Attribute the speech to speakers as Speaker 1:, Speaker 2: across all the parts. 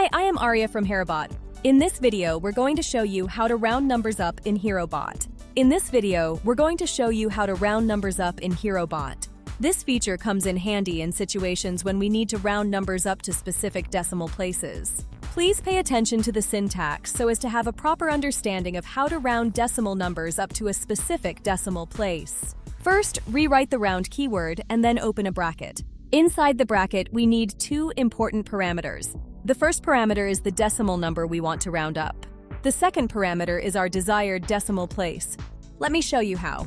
Speaker 1: Hi, I am Aria from HeroBot. In this video, we're going to show you how to round numbers up in HeroBot. This feature comes in handy in situations when we need to round numbers up to specific decimal places. Please pay attention to the syntax so as to have a proper understanding of how to round decimal numbers up to a specific decimal place. First, rewrite the round keyword and then open a bracket. Inside the bracket, we need two important parameters. The first parameter is the decimal number we want to round up. The second parameter is our desired decimal place. Let me show you how.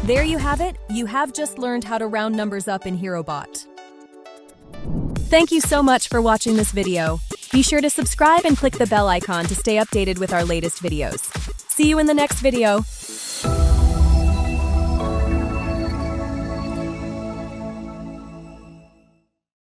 Speaker 1: There you have it. You have just learned how to round numbers up in HeroBot. Thank you so much for watching this video. Be sure to subscribe and click the bell icon to stay updated with our latest videos. See you in the next video.